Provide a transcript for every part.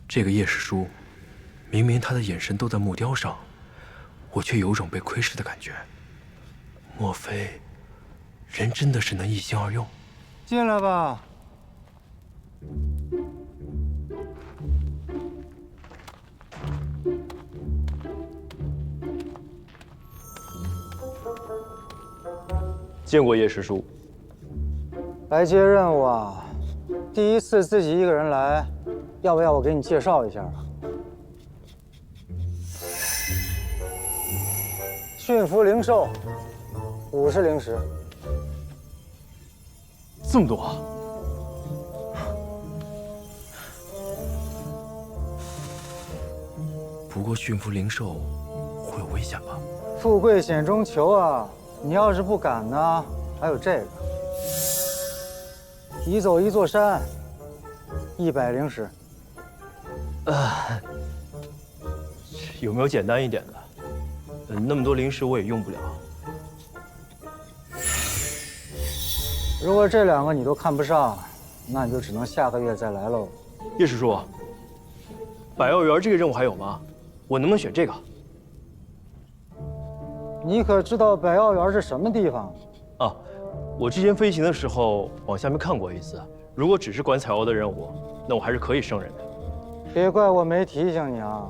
这个叶师叔，明明他的眼神都在木雕上，我却有种被窥视的感觉。莫非，人真的是能一心二用？进来吧。见过叶师叔。来接任务啊？第一次自己一个人来，要不要我给你介绍一下啊？驯服灵兽，50灵石。这么多啊！不过驯服灵兽会有危险吧？富贵险中求啊！你要是不敢呢，还有这个，移走一座山，100灵石。有没有简单一点的？那么多灵石我也用不了。如果这2个你都看不上，那你就只能下个月再来喽。叶师叔，百药园这个任务还有吗？我能不能选这个？你可知道百药园是什么地方？啊，我之前飞行的时候往下面看过一次。如果只是管采药的任务，那我还是可以胜任的。别怪我没提醒你啊！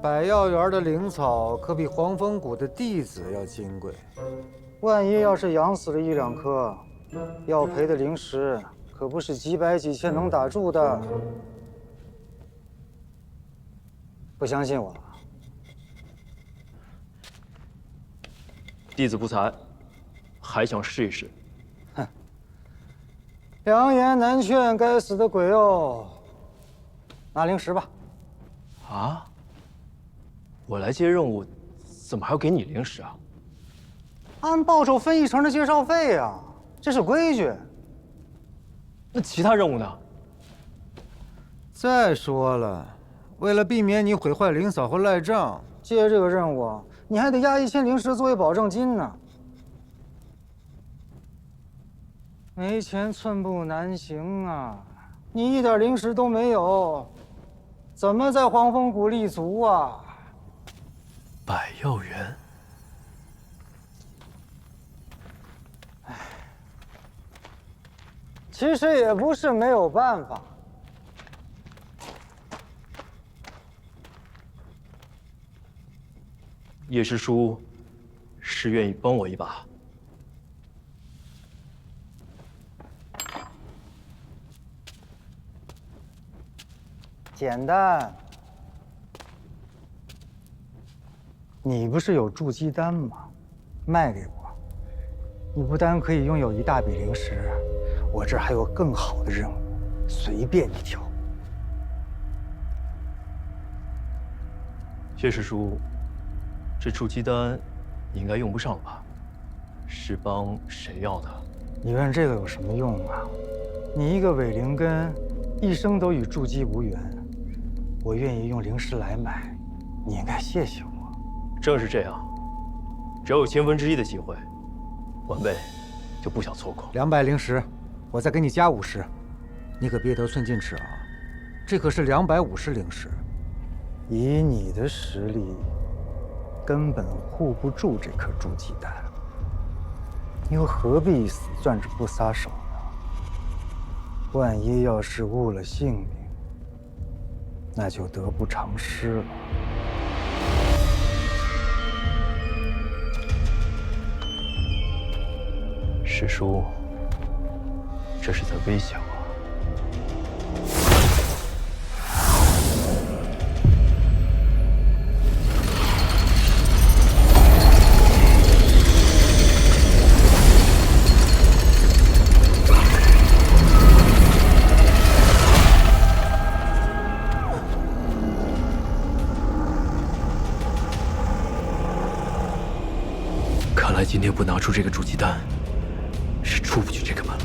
百药园的灵草可比黄风谷的弟子要金贵，万一要是养死了1、2颗，要赔的灵石可不是几百几千能打住的。不相信我？弟子不才，还想试一试。哼，良言难劝，该死的鬼哦！拿灵石吧。啊？我来接任务，怎么还要给你灵石啊？按报酬分1成的介绍费啊，这是规矩。那其他任务呢？再说了，为了避免你毁坏灵草和赖账，接这个任务，你还得押1000灵石作为保证金呢。没钱寸步难行啊！你一点灵石都没有，怎么在黄风谷立足啊？百药园。其实也不是没有办法。叶师叔是愿意帮我一把？简单。你不是有筑基丹吗？卖给我，你不单可以拥有一大笔灵石，我这儿还有更好的任务，随便你挑。叶师叔，这筑基丹你应该用不上了吧？是帮谁要的？你问这个有什么用啊？你一个伪灵根，一生都与筑基无缘，我愿意用灵石来买，你应该谢谢我。正是这样，只要有1/1000的机会，晚辈就不想错过。200灵石，我再给你加50，你可别得寸进尺啊！这可是250灵石，以你的实力，根本护不住这颗筑基丹，你又何必死攥着不撒手呢？万一要是误了性命，那就得不偿失了。师叔，这是在威胁我。看来今天不拿出这个筑基丹，是出不去这个门了。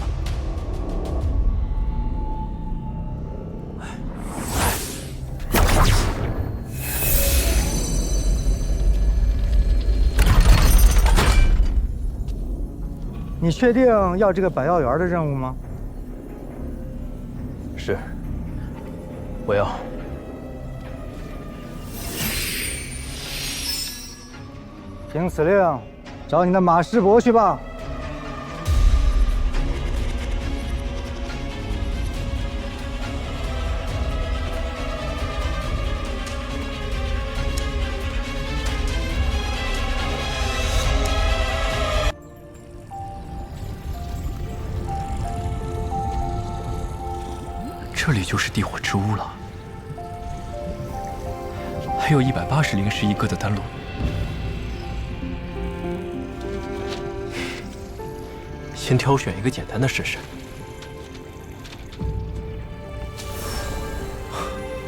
你确定要这个百药园的任务吗？是，我要。听此令，找你的马师伯去吧。这里就是地火之屋了，还有180灵石一个的丹炉。先挑选一个简单的试试。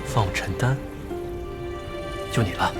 放尘丹，就你了。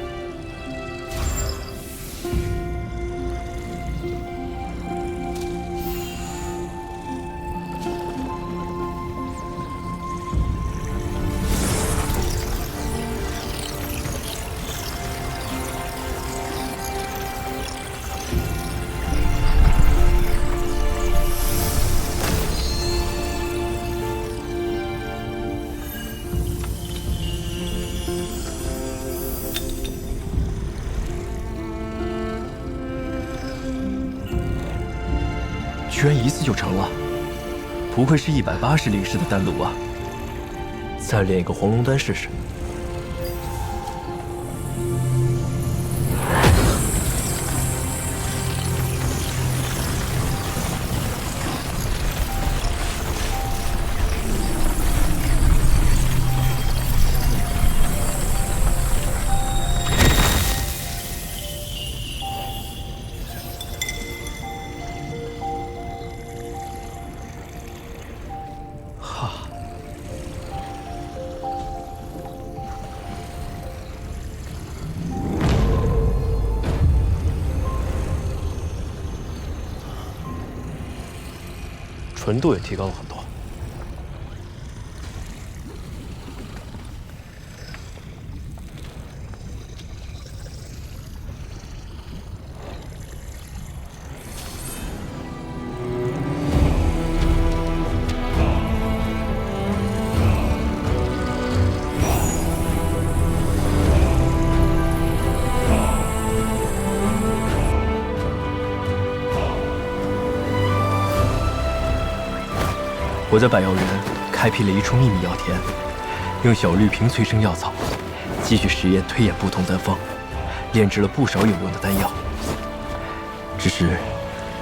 居然一次就成了，不愧是180灵石的丹炉啊！再炼一个黄龙丹试试。纯度也提高了很多。我在百药园开辟了一处秘密药田，用小绿瓶催生药草，继续实验推演不同丹方，炼制了不少有用的丹药。只是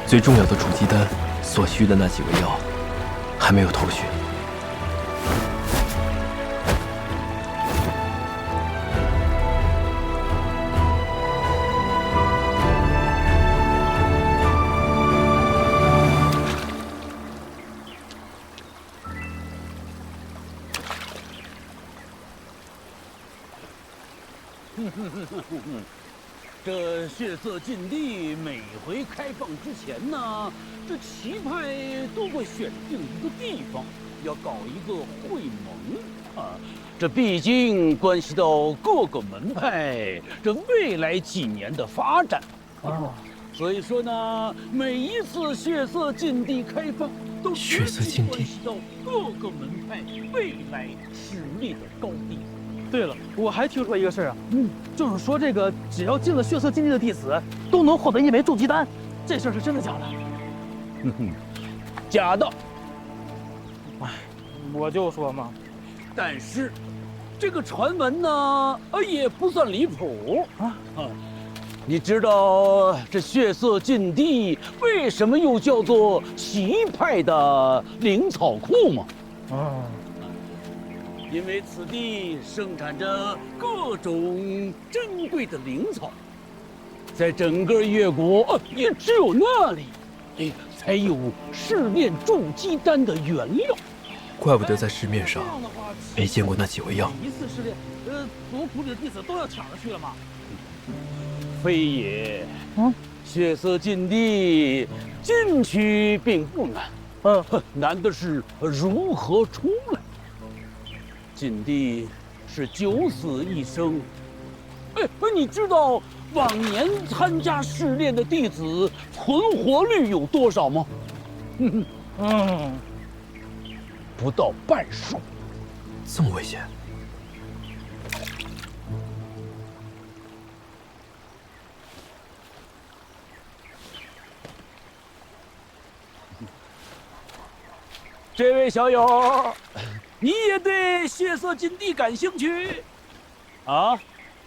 最重要的储气丹所需的那几味药，还没有头绪。这血色禁地每回开放之前呢，这旗派都会选定一个地方，要搞一个会盟啊。这毕竟关系到各个门派这未来几年的发展啊。所以说呢，每一次血色禁地开放，都血色禁地关系到各个门派未来实力的高低。对了，我还听说一个事儿啊，就是说这个只要进了血色禁地的弟子，都能获得一枚筑基丹，这事儿是真的假的？假的。哎，我就说嘛，但是，这个传闻呢，也不算离谱啊。你知道这血色禁地为什么又叫做奇派的灵草库吗？因为此地生产着各种珍贵的灵草，在整个越国也只有那里，才有试炼筑基丹的原料。怪不得在市面上没见过那几味药。一次试炼，族谱里的弟子都要抢着去了吗？非也，血色禁地进去并不难，难的是如何出来。禁地是九死一生，你知道往年参加试炼的弟子存活率有多少吗？不到半数。这么危险？这位小友，你也对血色禁地感兴趣？啊？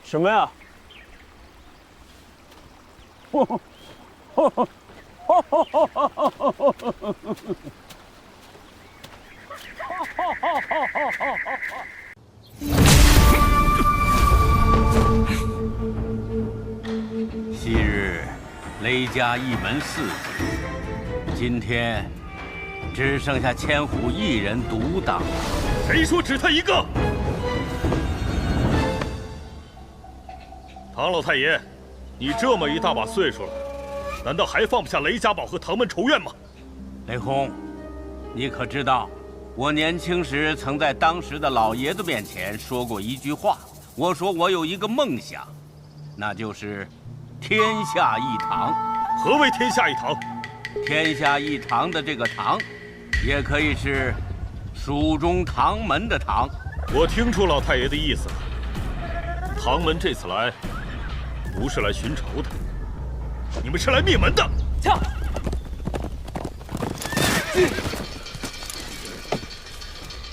什么呀？昔日雷家一门4子，今天只剩下千虎一人独挡。谁说只他一个？唐老太爷，你这么一大把岁数了，难道还放不下雷家堡和唐门仇怨吗？雷轰，你可知道，我年轻时曾在当时的老爷子面前说过一句话，我说我有一个梦想，那就是天下一唐。何为天下一唐？天下一唐的这个唐，也可以是蜀中唐门的唐。我听出老太爷的意思了，唐门这次来，不是来寻仇的，你们是来灭门的。跳！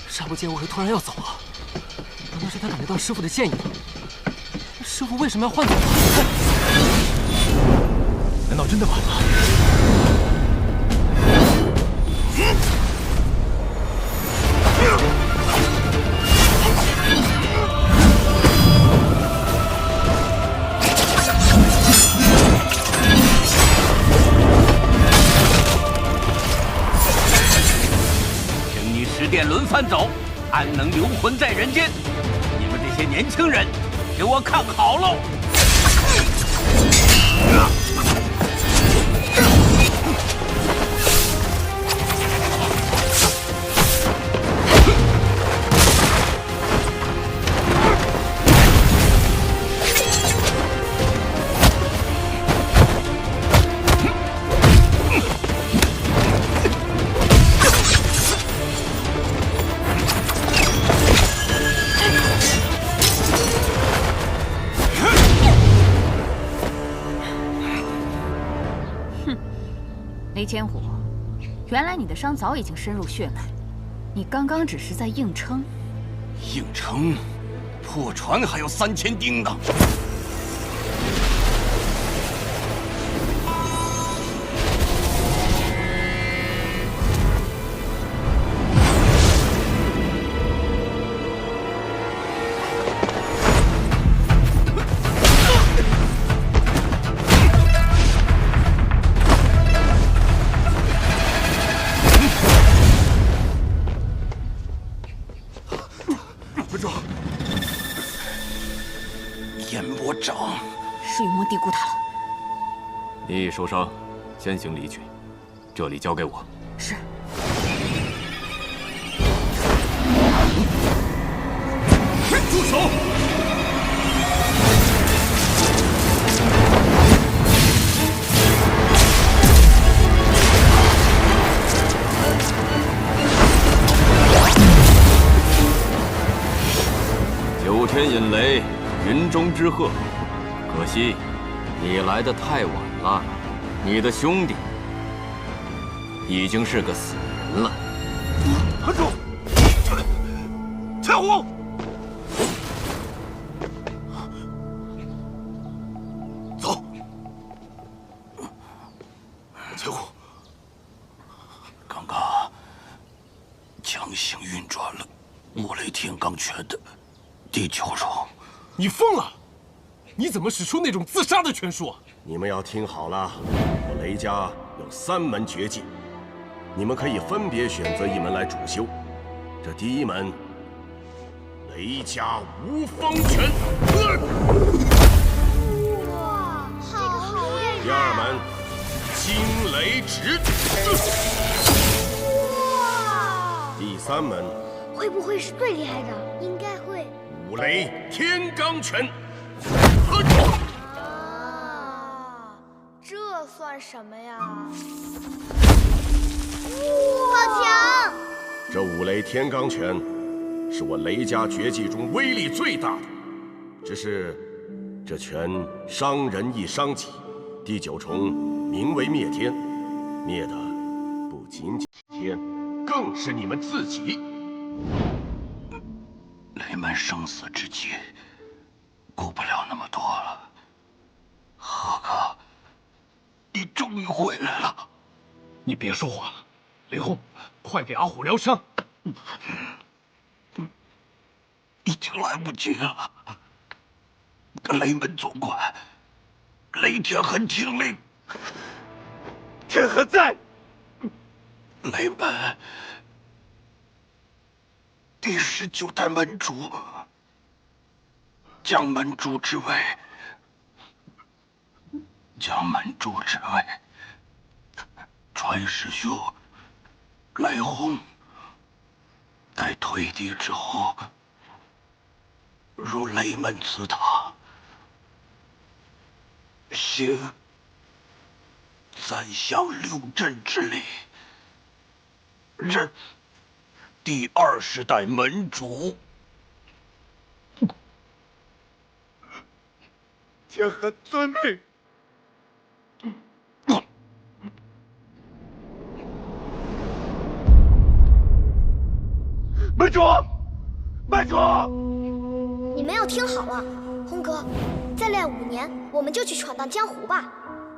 沙不见为何突然要走啊？难道是他感觉到师傅的歉意？师傅为什么要换走他？难道真的晚了？请你十殿轮番走，安能留魂在人间？你们这些年轻人，给我看好喽！雷千虎，原来你的伤早已经深入血脉，你刚刚只是在硬撑。硬撑，破船还有3000钉呢。燕魔掌是云梦低估他了。你已受伤，先行离去，这里交给我。是。住手！九天引雷，云中之鹤。可惜，你来的太晚了。你的兄弟已经是个死人了。站住！千虎！走。千虎，刚刚强行运转了五雷天罡拳的第9种。你疯了！你怎么使出那种自杀的拳术？你们要听好了，我雷家有3门绝技，你们可以分别选择一门来主修。这第一门，雷家无方拳。哇，这个好厉害！第2门，惊雷指。哇！第3门，会不会是最厉害的？应该会。五雷天罡拳。啊，这算什么呀？好强！这五雷天罡拳是我雷家绝技中威力最大的，只是这拳伤人亦伤己。第9重名为灭天，灭的不仅仅天，更是你们自己。雷门生死之际，顾不了那么多了。何哥，你终于回来了。你别说话了，雷轰，快给阿虎疗伤。已经来不及了。雷门总管，雷天恒听令。天恒在。雷门第19代门主，将门主之位传师兄雷轰，待退地之后，入雷门祠堂，行3项6阵之礼，任第20代门主。天恒遵命。门主，门主，你们要听好了，轰哥，再练5年，我们就去闯荡江湖吧。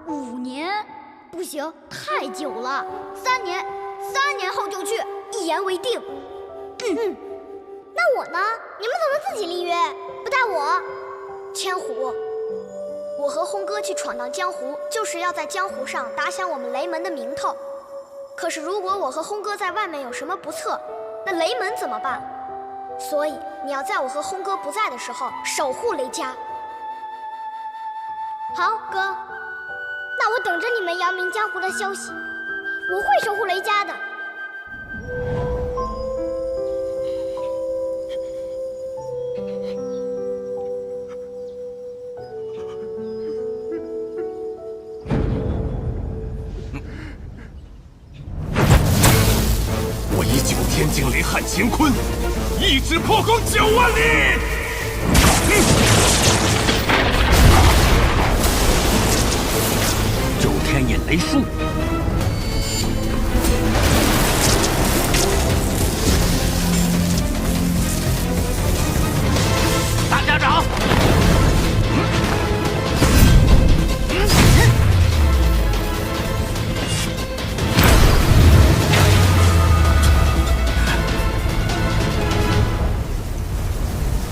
5年？不行，太久了。3年，3年后就去，一言为定。那我呢？你们怎么自己立约，不带我？千虎，我和轰哥去闯荡江湖，就是要在江湖上打响我们雷门的名头。可是如果我和轰哥在外面有什么不测，那雷门怎么办？所以你要在我和轰哥不在的时候守护雷家。好，哥，那我等着你们扬名江湖的消息，我会守护雷家的。我以9天惊雷撼乾坤，一指破空9万里。9天引雷术。大家长。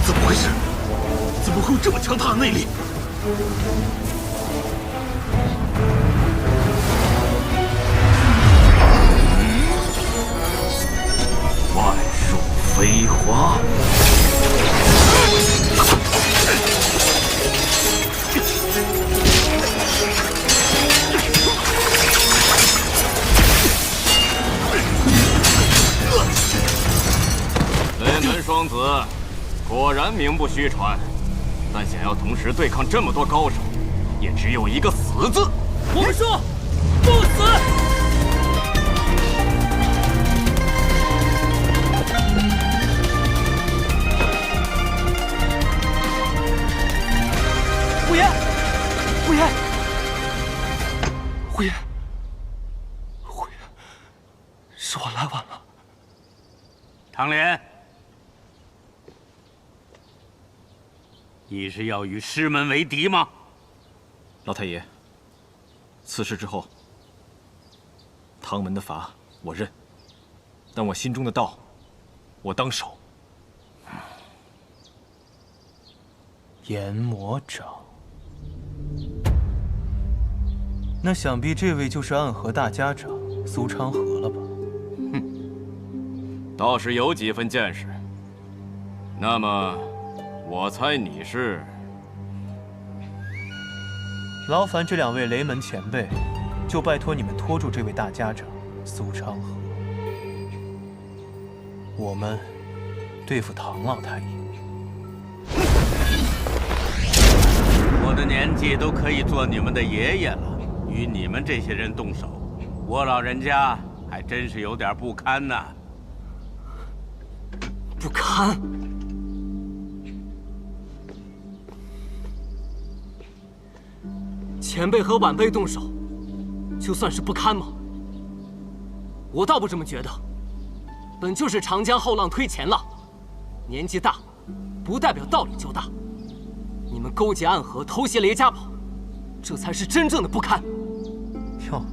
怎么回事？怎么会有这么强大的内力？万树飞花。雷门双子果然名不虚传，但想要同时对抗这么多高手，也只有一个死字。我们说，不死。胡言，胡言，胡言，胡言，是我来晚了。唐莲，你是要与师门为敌吗？老太爷，此事之后，唐门的法我认，但我心中的道，我当守。研魔掌，那想必这位就是暗河大家长苏昌河了吧？倒是有几分见识。那么，我猜你是……劳烦这2位雷门前辈，就拜托你们拖住这位大家长苏昌河，我们对付唐老太爷。我的年纪都可以做你们的爷爷了，与你们这些人动手，我老人家还真是有点不堪呐。不堪？前辈和晚辈动手，就算是不堪吗？我倒不这么觉得。本就是长江后浪推前浪，年纪大，不代表道理就大。你们勾结暗合，偷袭雷家堡，这才是真正的不堪。哟，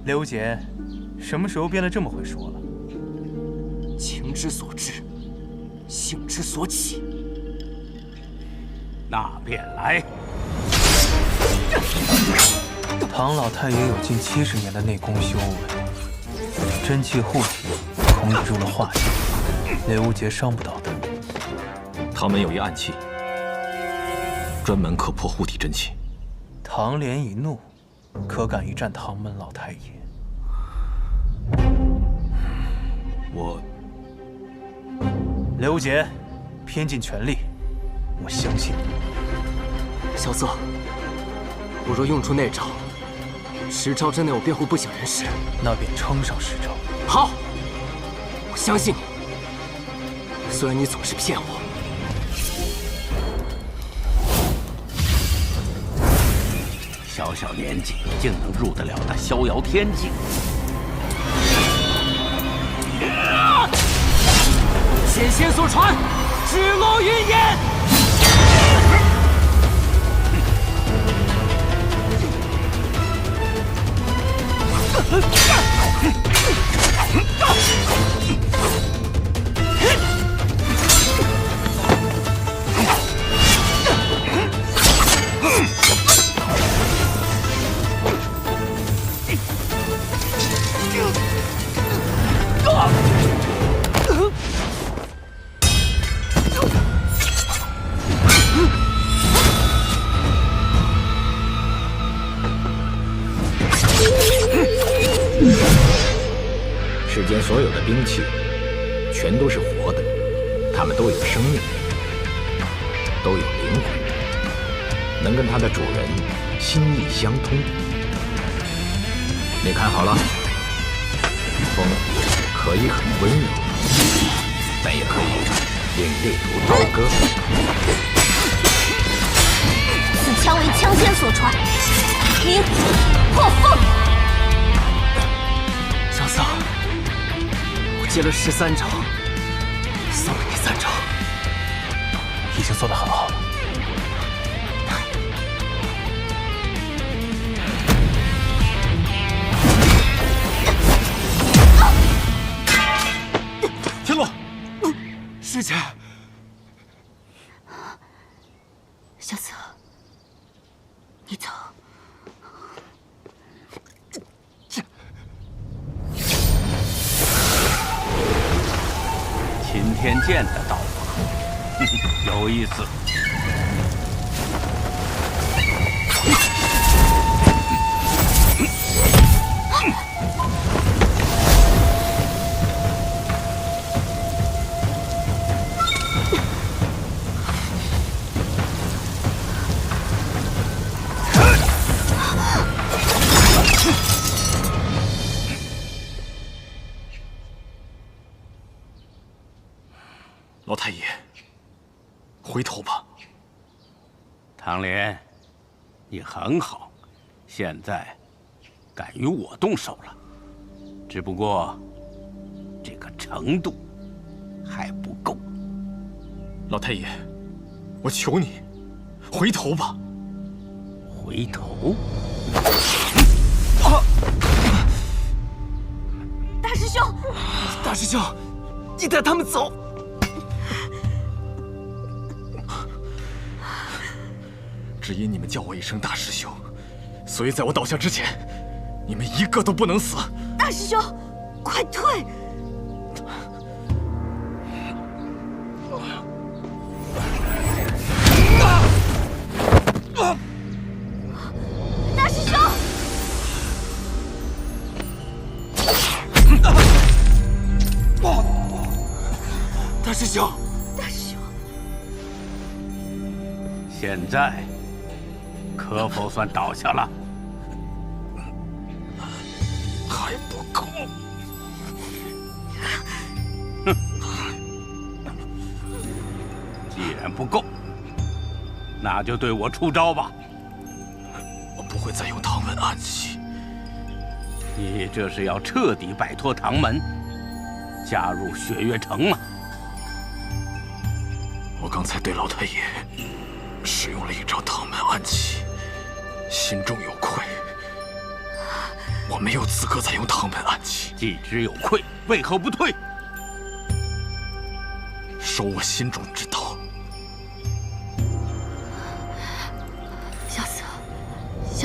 刘杰，什么时候变得这么会说了？情之所至，性之所起。那便来。唐老太爷有近70年的内功修为，真气护体统领住了化境，刘杰伤不到他。唐门有一暗器，专门可破护体真气。唐莲一怒，可敢一战唐门老太爷？我，刘杰，拼尽全力，我相信你。小色，我若用出那招，10招之内我便会不省人事。那便撑上10招。好，我相信你。虽然你总是骗我。小小年纪竟能入得了那逍遥天境，先仙所传，指落云烟。世间所有的兵器，全都是活的，它们都有生命，都有灵魂，能跟它的主人心意相通。你看好了，风可以很温柔，但也可以凛冽如刀割。此枪为枪仙所传，名破风。小色，我接了13招，送了你3招，已经做得很好了。天洛，师姐，小色，你走。秦天剑的刀法，有意思。老太爷，回头吧。唐莲，你很好，现在敢与我动手了，只不过这个程度还不够。老太爷，我求你，回头吧。回头？大师兄，大师兄，你带他们走。只因你们叫我一声大师兄，所以在我倒下之前，你们一个都不能死。大师兄，快退！大师兄！大师兄！大师兄！现在可否算倒下了？还不够。哼！既然不够，那就对我出招吧。我不会再用唐门暗器。你这是要彻底摆脱唐门，加入雪月城吗？我刚才对老太爷使用了一招唐门暗器，心中有愧。我没有资格再用唐门暗器。既知有愧，为何不退？守我心中之道。小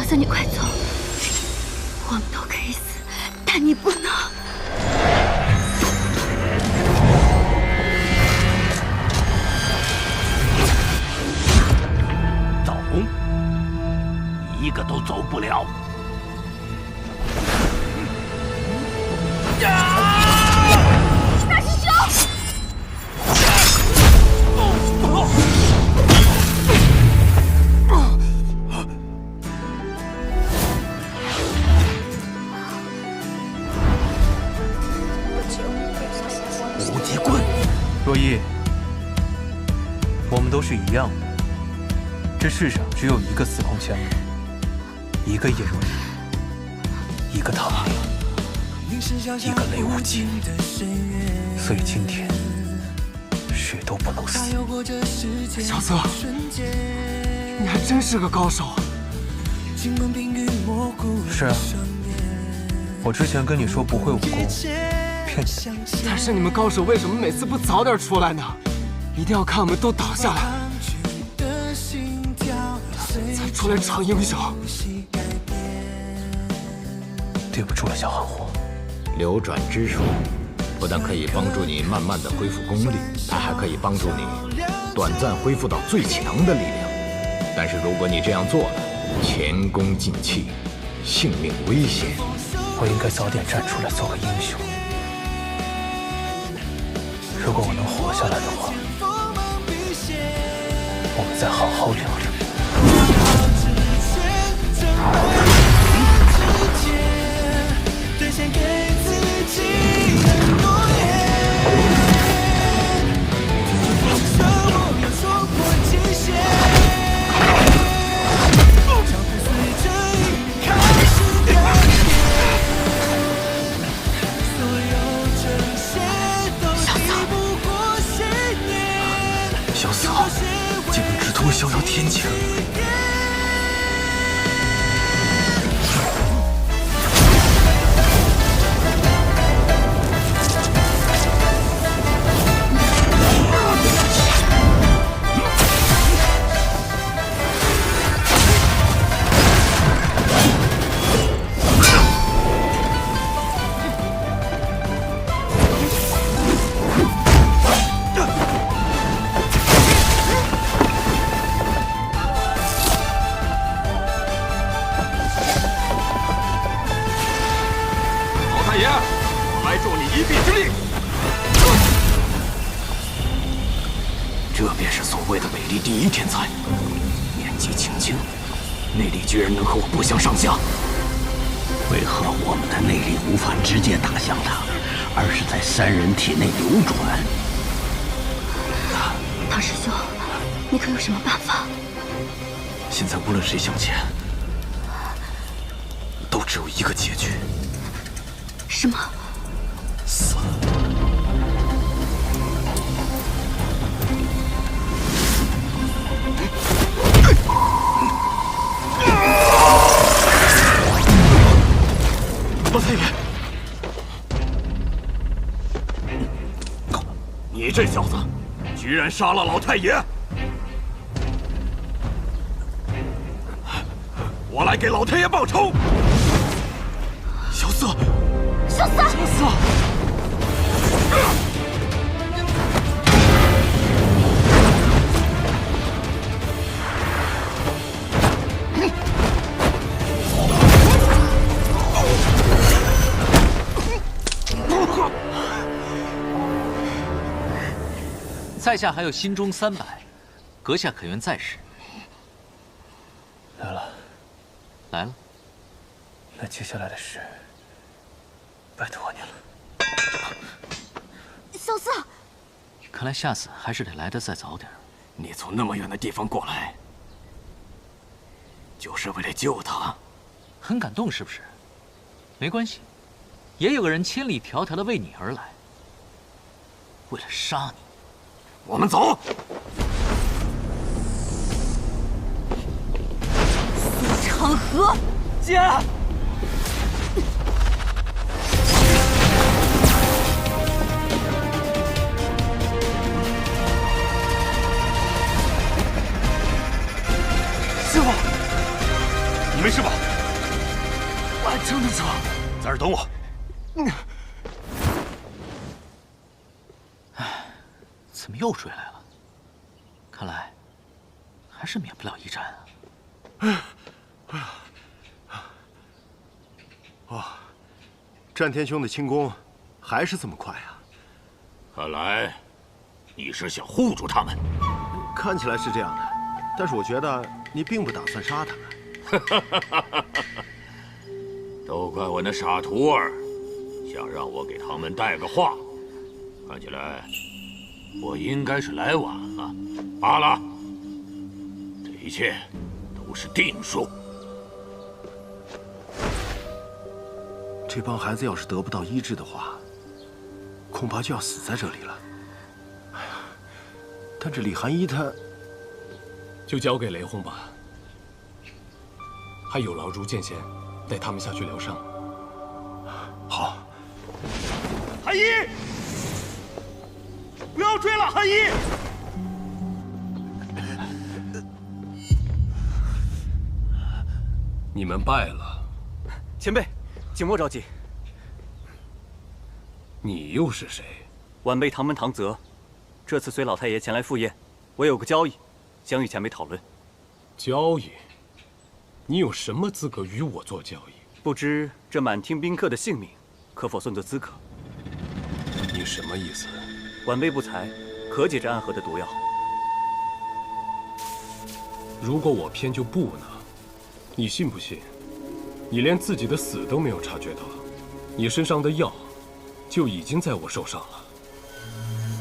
瑟，你快走！我们都可以死，但你不能。走，一个都走不了。大师兄！若依，我们都是一样的。这世上只有一个司空千里，一个叶若依，一个唐明，一个雷无忌。所以今天谁都不能死。小瑟，你还真是个高手。是啊，我之前跟你说不会武功。骗你！但是你们高手为什么每次不早点出来呢？一定要看我们都倒下来，才出来逞英雄。对不住了，小韩火。流转之术不但可以帮助你慢慢的恢复功力，它还可以帮助你短暂恢复到最强的力量。但是如果你这样做了，前功尽弃，性命危险。我应该早点站出来做个英雄。如果我能活下来的话，我们再好好聊聊。逍遥天境。这便是所谓的美丽第一天才，年纪轻轻，内力居然能和我不相上下。为何我们的内力无法直接打向他，而是在三人体内流转？唐师兄，你可有什么办法？现在无论谁向前，都只有一个结局。什么？死。老太爷，你这小子，居然杀了老太爷！我来给老太爷报仇！小瑟，小瑟，小瑟！在下还有心中300，阁下可愿再试？来了，来了。那接下来的事，拜托你了。小瑟，看来下次还是得来得再早点。你从那么远的地方过来，就是为了救他？很感动是不是？没关系，也有个人千里迢迢的为你而来。为了杀你。我们走。苏长河，姐。师傅，你没事吧？我还撑得住，在这儿等我。怎么又追来了？看来还是免不了一战啊！哦，战天兄的轻功还是这么快啊！看来你是想护住他们。看起来是这样的，但是我觉得你并不打算杀他们。都怪我那傻徒儿，想让我给他们带个话。看起来我应该是来晚了。罢了，这一切都是定数。这帮孩子要是得不到医治的话，恐怕就要死在这里了。哎呀，但这李寒衣他……就交给雷轰吧，还有劳如剑仙带他们下去疗伤。好。寒衣，不要追了，寒衣！你们败了。前辈，请莫着急。你又是谁？晚辈唐门唐泽，这次随老太爷前来赴宴，我有个交易，想与前辈讨论。交易？你有什么资格与我做交易？不知这满厅宾客的性命，可否算作资格？你什么意思？晚辈不才，可解这暗河的毒药。如果我偏就不呢？你信不信？你连自己的死都没有察觉到，你身上的药就已经在我手上了。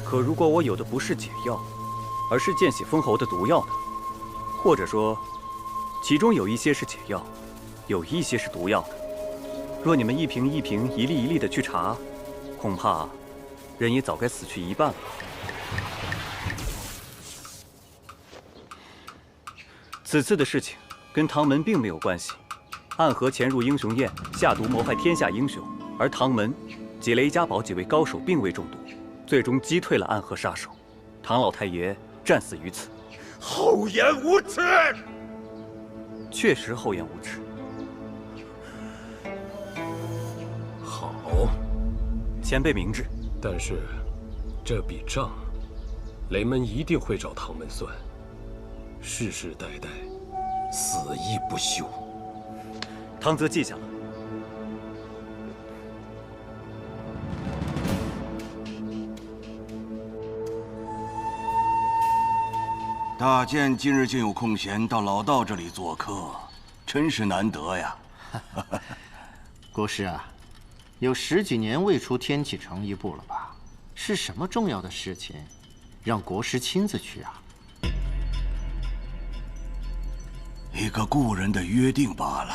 可如果我有的不是解药，而是见血封喉的毒药呢？或者说，其中有一些是解药，有一些是毒药呢？若你们一瓶一瓶、一粒一粒的去查，恐怕人也早该死去一半了。此次的事情跟唐门并没有关系。暗河潜入英雄宴，下毒谋害天下英雄，而唐门及雷家堡几位高手并未中毒，最终击退了暗河杀手。唐老太爷战死于此。厚颜无耻！确实厚颜无耻。好，前辈明智。但是这笔账，雷门一定会找唐门算，世世代代死亦不休。唐泽记下了。大剑今日竟有空闲到老道这里做客，真是难得呀。国师啊，有10几年未出天启城一步了吧？是什么重要的事情，让国师亲自去啊？一个故人的约定罢了。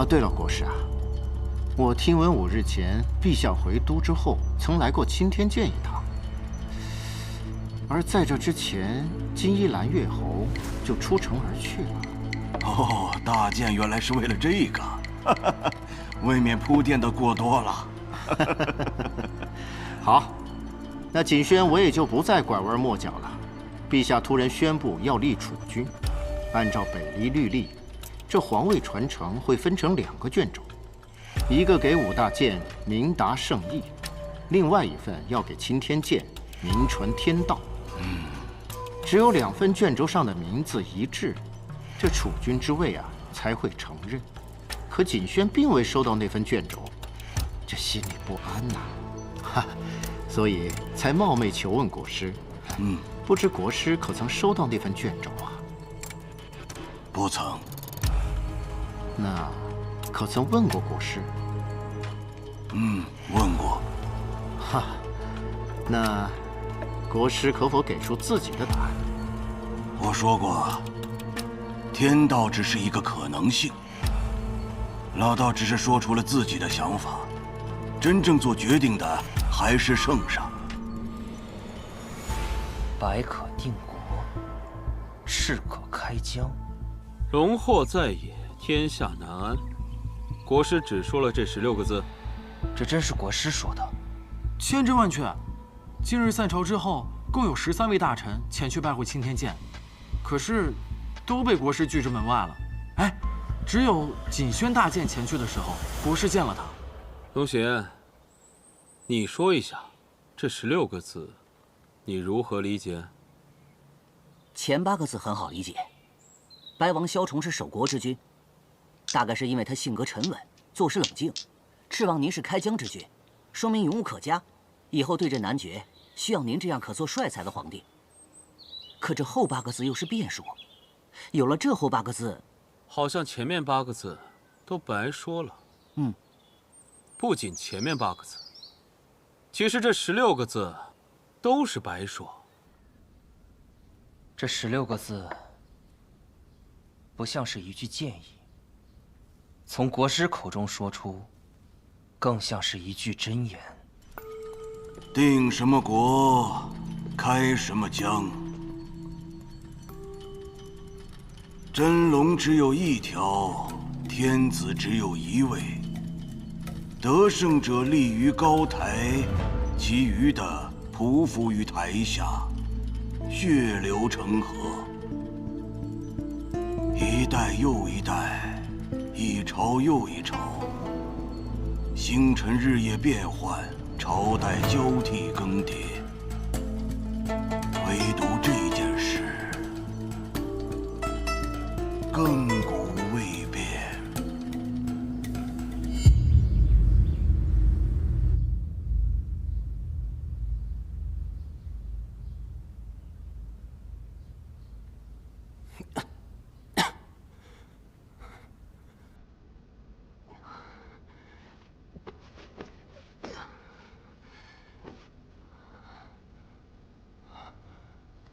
对了，国师啊，我听闻5日前陛下回都之后，曾来过青天剑一趟。而在这之前，金衣兰月侯就出城而去了。哦，大剑原来是为了这个，未免铺垫的过多了。好，那景轩我也就不再拐弯抹角了。陛下突然宣布要立储君，按照北离律例，这皇位传承会分成2个卷轴，一个给5大剑明达圣意，另外一份要给青天剑名传天道。只有2份卷轴上的名字一致，这储君之位啊才会承认。可景轩并未收到那份卷轴，这心里不安呐，所以才冒昧求问国师。不知国师可曾收到那份卷轴啊？不曾。那可曾问过国师？问过。那国师可否给出自己的答案？我说过，天道只是一个可能性。老道只是说出了自己的想法，真正做决定的还是圣上。白可定国，赤可开疆。荣获在野，天下难安。国师只说了这16个字，这真是国师说的？千真万确。今日散朝之后，共有13位大臣前去拜会青天剑，可是都被国师拒之门外了。哎，只有锦轩大剑前去的时候，国师见了他。东贤，你说一下，这16个字，你如何理解？前8个字很好理解。白王萧崇是守国之君，大概是因为他性格沉稳，做事冷静。赤王您是开疆之君，说明勇武可嘉，以后对阵男爵，需要您这样可做帅才的皇帝。可这后8个字又是变数，有了这后8个字，好像前面8个字都白说了。不仅前面8个字，其实这16个字都是白说。这16个字不像是一句建议，从国师口中说出，更像是一句箴言。定什么国，开什么疆。真龙只有一条，天子只有一位。得胜者立于高台，其余的匍匐于台下，血流成河。一代又一代，一朝又一朝，星辰日夜变换，朝代交替更迭。唯独这件事，亘古未变。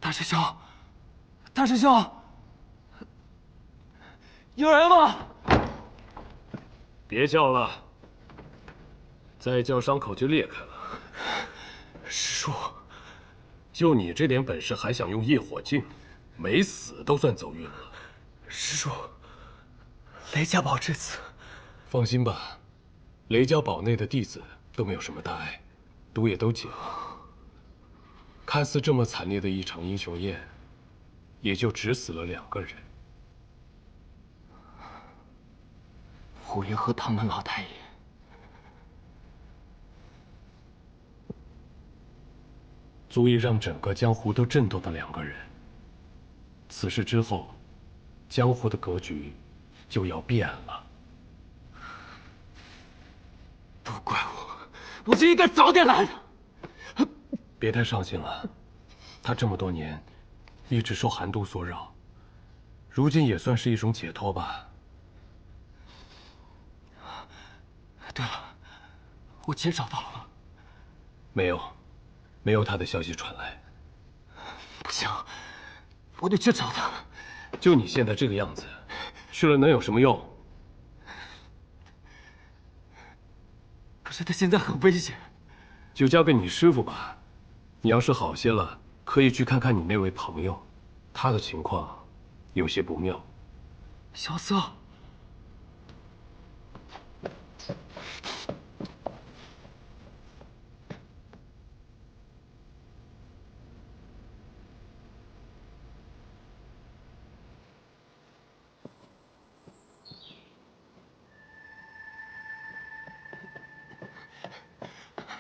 大师兄，大师兄，有人吗？别叫了，再叫伤口就裂开了。师叔，就你这点本事，还想用业火镜？没死都算走运了。师叔，雷家堡这次……放心吧，雷家堡内的弟子都没有什么大碍，毒也都解了。看似这么惨烈的一场英雄宴，也就只死了2个人。虎爷和唐门老太爷，足以让整个江湖都震动的2个人。此事之后，江湖的格局就要变了。都怪我就应该早点来的。别太伤心了，他这么多年一直受寒毒所扰，如今也算是一种解脱吧。对了，我姐找到了吗？没有他的消息传来。不行，我得去找他。就你现在这个样子，去了能有什么用？可是他现在很危险。就交给你师傅吧。你要是好些了，可以去看看你那位朋友，他的情况有些不妙。萧瑟，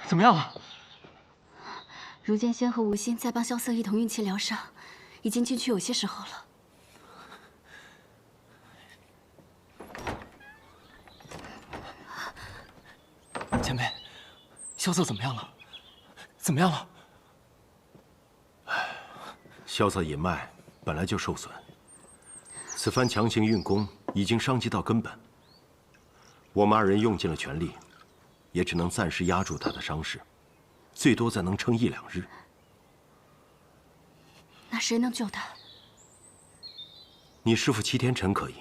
怎么样了？如剑仙和吴昕在帮萧瑟一同运气疗伤，已经进去有些时候了。前辈，萧瑟怎么样了？怎么样了？萧瑟隐脉本来就受损，此番强行运功已经伤及到根本。我们2人用尽了全力，也只能暂时压住他的伤势。最多再能撑1、2日。那谁能救他？你师父齐天辰可以，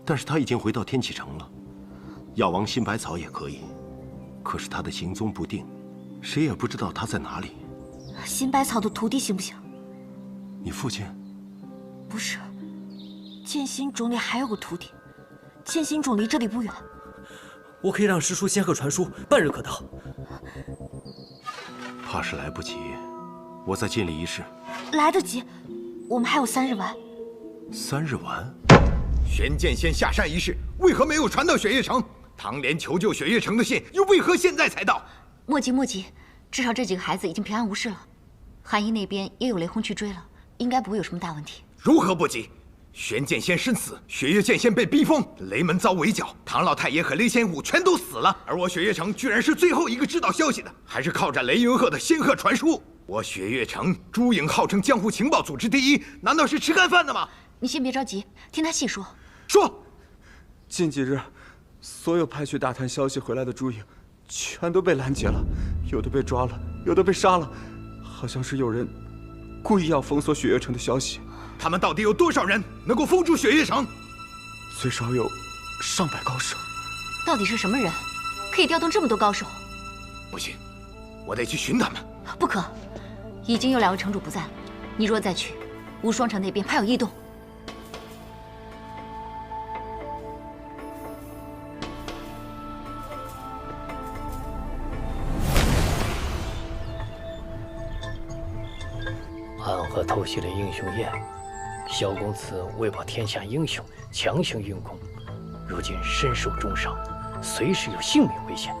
但是他已经回到天启城了。药王辛百草也可以，可是他的行踪不定，谁也不知道他在哪里。新百草的徒弟行不行？你父亲？不是，剑心冢里还有个徒弟，剑心冢离这里不远。我可以让师叔仙鹤传书，半日可到。怕是来不及，我再尽力一试。来得及，我们还有3日完。3日完？玄剑仙下山一事，为何没有传到雪月城？唐莲求救雪月城的信，又为何现在才到？莫急莫急，至少这几个孩子已经平安无事了。韩一那边也有雷轰去追了，应该不会有什么大问题。如何不急？玄剑仙身死，雪月剑仙被逼疯，雷门遭围剿，唐老太爷和雷仙武全都死了，而我雪月城居然是最后一个知道消息的，还是靠着雷云鹤的仙鹤传书。我雪月城朱颖号称江湖情报组织第一，难道是吃干饭的吗？你先别着急，听他细说。说，近几日，所有派去大探消息回来的朱颖，全都被拦截了，有的被抓了，有的被杀了，好像是有人故意要封锁雪月城的消息。他们到底有多少人能够封住雪月城？最少有上百高手。到底是什么人，可以调动这么多高手？不行，我得去寻他们。不可，已经有2位城主不在，你若再去，无双城那边怕有异动。暗河偷袭了英雄宴，萧公子为保天下英雄，强行运功，如今身受重伤，随时有性命危险。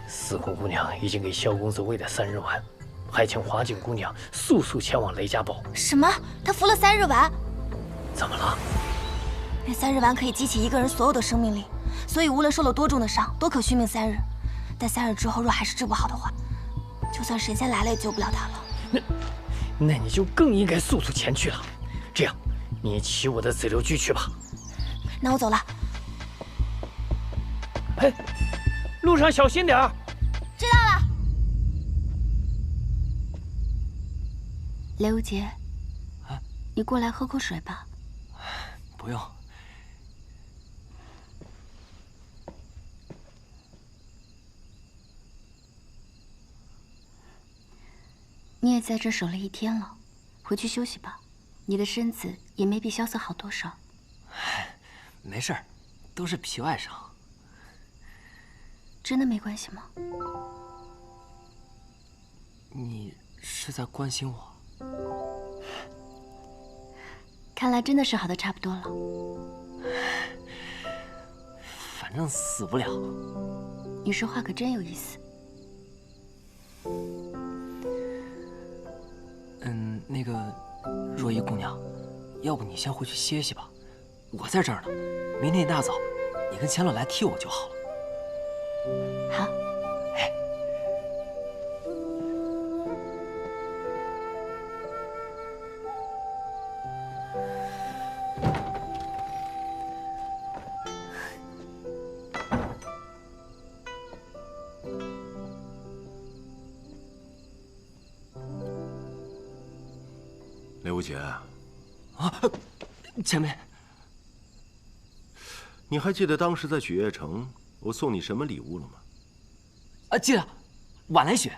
司空姑娘已经给萧公子喂了3日丸，还请华景姑娘速前往雷家堡。什么？他服了3日丸？怎么了？那3日丸可以激起一个人所有的生命力，所以无论受了多重的伤，都可续命3日。但3日之后若还是治不好的话，就算神仙来了也救不了他了。那你就更应该速前去了。这样，你骑我的紫流驹去吧。那我走了。哎，路上小心点儿。知道了。雷无杰，你过来喝口水吧。不用。你也在这守了1天了，回去休息吧。你的身子也没比萧瑟好多少。没事儿，都是皮外伤。真的没关系吗？你是在关心我？看来真的是好的差不多了。反正死不了。你说话可真有意思。那个若依姑娘，要不你先回去歇息吧，我在这儿呢。明天一大早，你跟千乐来替我就好了。好。哎。雷无杰，前辈，你还记得当时在雪月城我送你什么礼物了吗？记得，晚来雪。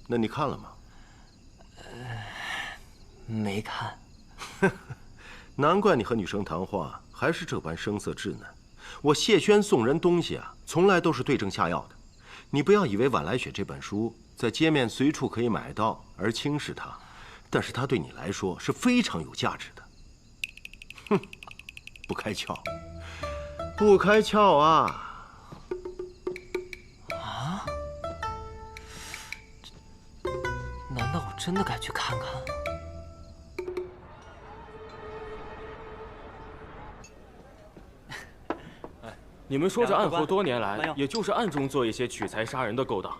那你看了吗？没看。难怪你和女生谈话还是这般声色稚嫩。我谢轩送人东西啊，从来都是对症下药的。你不要以为晚来雪这本书在街面随处可以买到而轻视它。但是它对你来说是非常有价值的。哼，不开窍，不开窍啊！啊？难道我真的该去看看？你们说这暗河多年来，也就是暗中做一些取财杀人的勾当，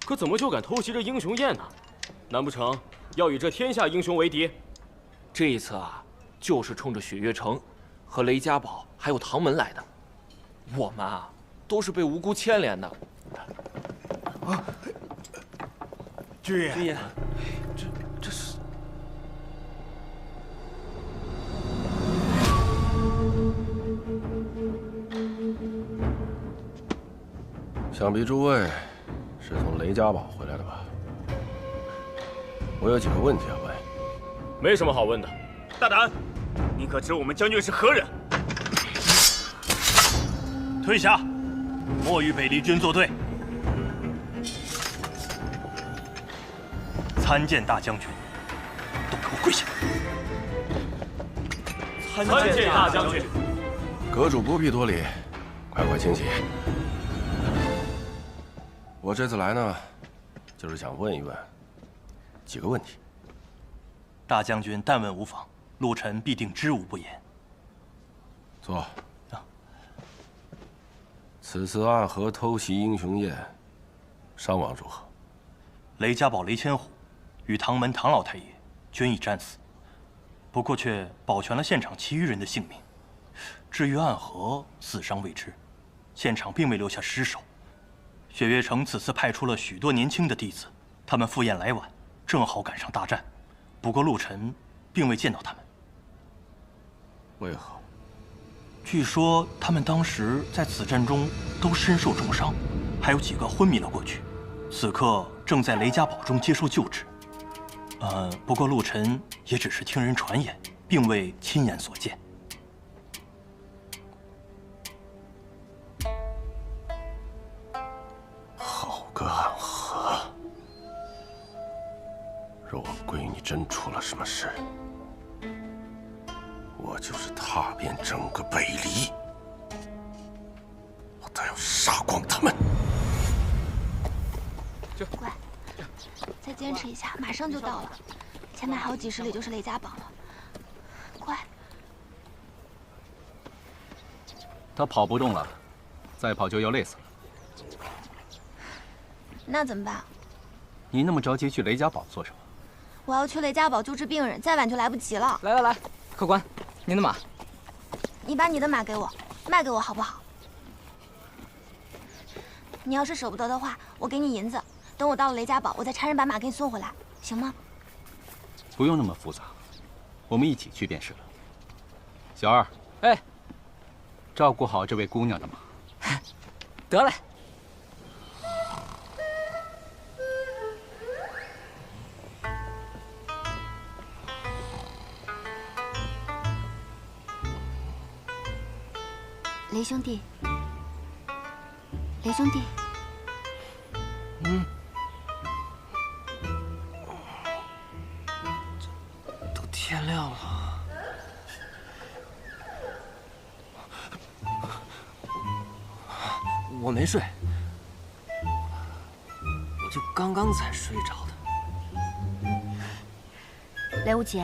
可怎么就敢偷袭这英雄宴呢？难不成要与这天下英雄为敌？这一次啊，就是冲着雪月城和雷家堡还有唐门来的。我们啊，都是被无辜牵连的。啊，军爷，军爷，这是。想必诸位是从雷家堡回来的吧？我有几个问题要问。没什么好问的。大胆！你可知我们将军是何人？退下，莫与北离军作对。参见大将军，都给我跪下！参见大将军。阁主不必多礼，快快请起。我这次来呢，就是想问一问几个问题。大将军但问无妨，陆臣必定知无不言。坐。此次暗河偷袭英雄宴，伤亡如何？雷家堡雷千虎与唐门唐老太爷均已战死，不过却保全了现场其余人的性命。至于暗河，死伤未知，现场并未留下尸首。雪月城此次派出了许多年轻的弟子，他们赴宴来晚，正好赶上大战。不过陆臣并未见到他们。为何？据说他们当时在此战中都身受重伤，还有几个昏迷了过去，此刻正在雷家堡中接受救治。不过陆臣也只是听人传言，并未亲眼所见。好个暗河！若我闺女真出了什么事，我就是踏遍整个北离，我都要杀光他们！乖，再坚持一下，马上就到了。前面还有几十里就是雷家堡了。乖。他跑不动了，再跑就要累死了。那怎么办？你那么着急去雷家堡做什么？我要去雷家堡救治病人，再晚就来不及了。来，客官，您的马。你把你的马给我，卖给我好不好？你要是舍不得的话，我给你银子。等我到了雷家堡，我再差人把马给你送回来，行吗？不用那么复杂，我们一起去便是了。小二，哎，照顾好这位姑娘的马。得嘞。雷兄弟，雷兄弟，都天亮了，我没睡，我就刚刚才睡着的。雷无极，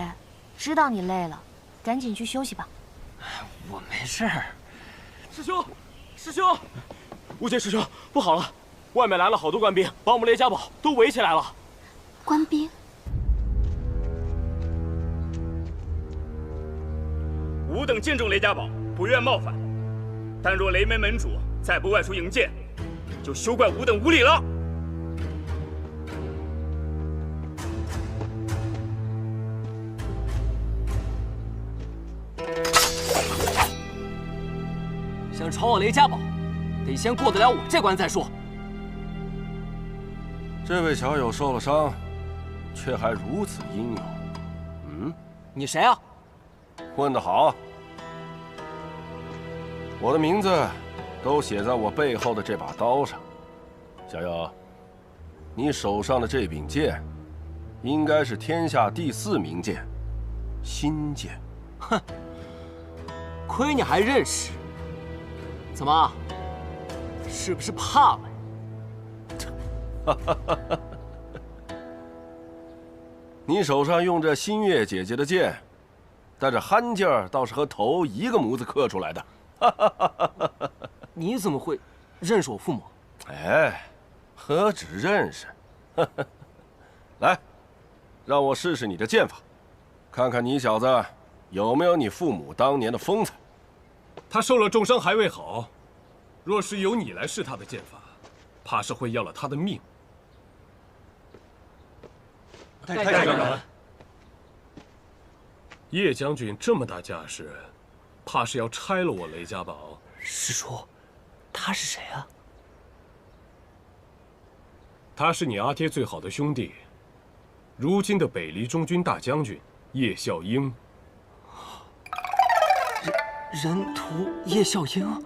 知道你累了，赶紧去休息吧。我没事儿。师兄，无极师兄，不好了，外面来了好多官兵，把我们雷家堡都围起来了。官兵？吾等敬重雷家堡，不愿冒犯，但若雷门门主再不外出迎接，就休怪吾等无礼了。想闯我雷家堡，得先过得了我这关再说。这位小友受了伤，却还如此英勇。你谁啊？问得好，我的名字都写在我背后的这把刀上。小友，你手上的这柄剑，应该是天下第4名剑——心剑。哼，亏你还认识。怎么，是不是怕了？你手上用着新月姐姐的剑，但这憨劲儿倒是和头一个模子刻出来的。你怎么会认识我父母？哎，何止认识？来，让我试试你的剑法，看看你小子有没有你父母当年的风采。他受了重伤还未好，若是由你来试他的剑法，怕是会要了他的命。太长了。叶将军这么大架势，怕是要拆了我雷家堡。师叔，他是谁啊？他是你阿爹最好的兄弟，如今的北离中军大将军叶孝英。人屠叶孝英。